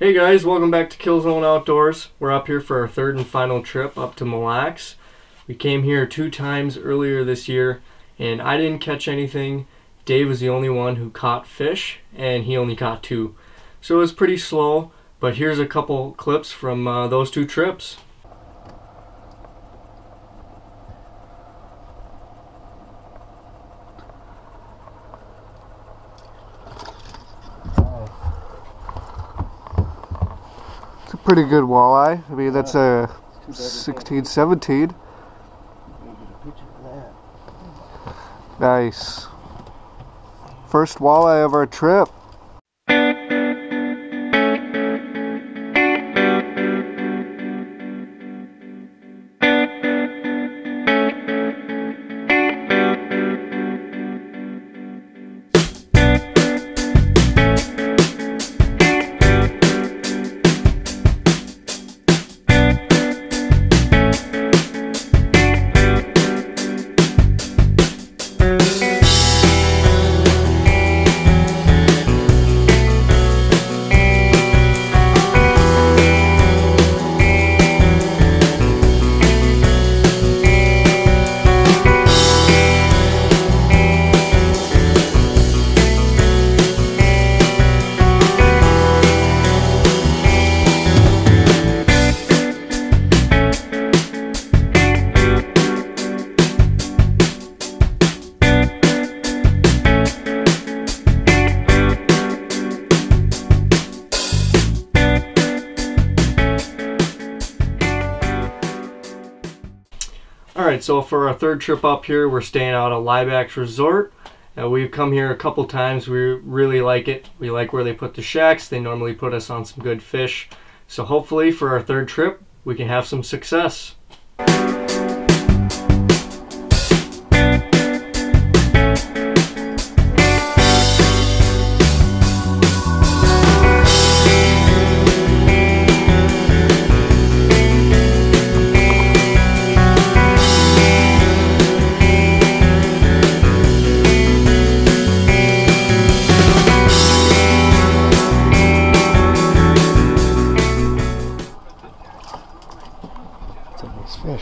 Hey guys, welcome back to KILLZONE Outdoors. We're up here for our third and final trip up to Mille Lacs. We came here 2 times earlier this year and I didn't catch anything. Dave was the only one who caught fish and he only caught 2. So it was pretty slow, but here's a couple clips from those 2 trips. It's a pretty good walleye. I mean, that's a 16, 17. Nice. First walleye of our trip. Alright, so for our third trip up here, we're staying out at Lieback's Resort. We've come here a couple times. We really like it. We like where they put the shacks. They normally put us on some good fish. So hopefully for our third trip, we can have some success. Fish.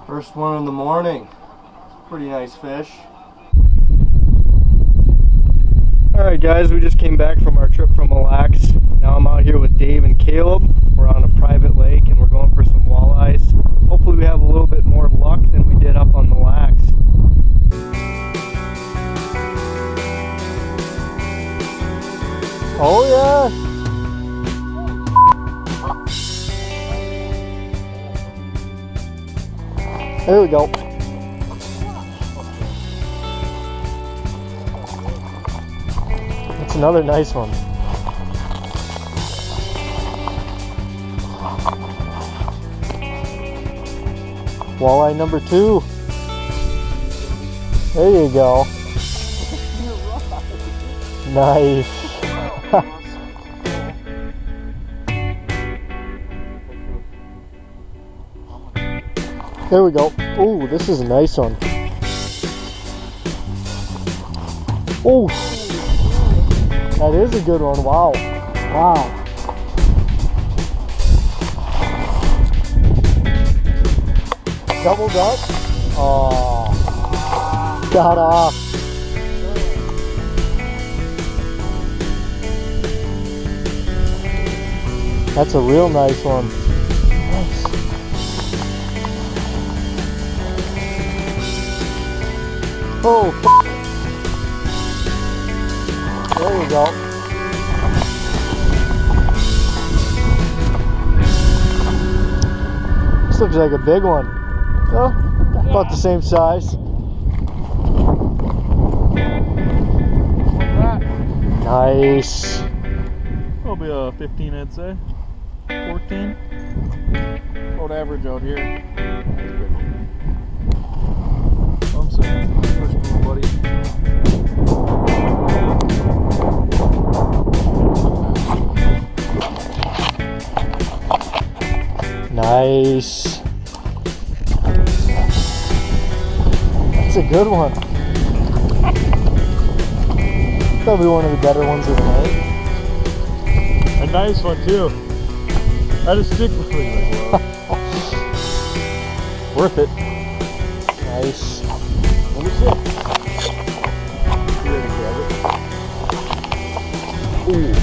First one in the morning. Pretty nice fish. Alright guys, we just came back from our trip from Mille Lacs. Now I'm out here with Dave and Caleb. We're on a private lake and we're going for some walleyes. Hopefully we have a little bit more luck than we did up on Mille Lacs. Oh yeah! There we go. That's another nice one. Walleye number 2. There you go. Nice. There we go. Oh, this is a nice one. Oh, that is a good one. Wow. Wow. Doubled up. Oh, got off. That's a real nice one. Nice. Oh, there you go. This looks like a big one. Oh, about the same size. Nice. Probably a 15, I'd say. 14. About average out here. I'm saying, first one, buddy. Nice. That's a good one. that'll be one of the better ones of the night. A nice one too. Had a stick before you like, well. Worth it. Nice. Let me see. You ready to grab it? Ooh.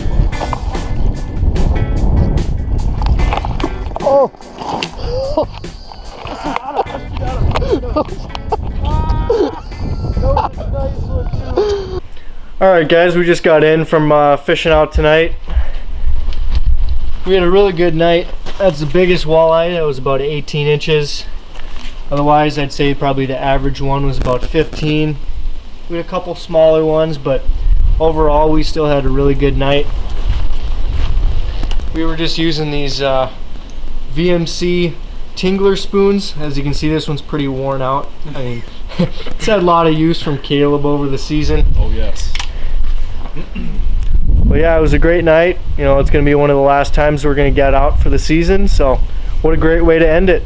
Oh! Alright guys, we just got in from fishing out tonight. We had a really good night. That's the biggest walleye. That was about 18 inches. Otherwise, I'd say probably the average one was about 15. We had a couple smaller ones, but overall we still had a really good night. We were just using these VMC Tingler spoons. As you can see, this one's pretty worn out. I mean, it's had a lot of use from Caleb over the season. Oh yes. But yeah, it was a great night. You know, it's going to be one of the last times we're going to get out for the season, so what a great way to end it.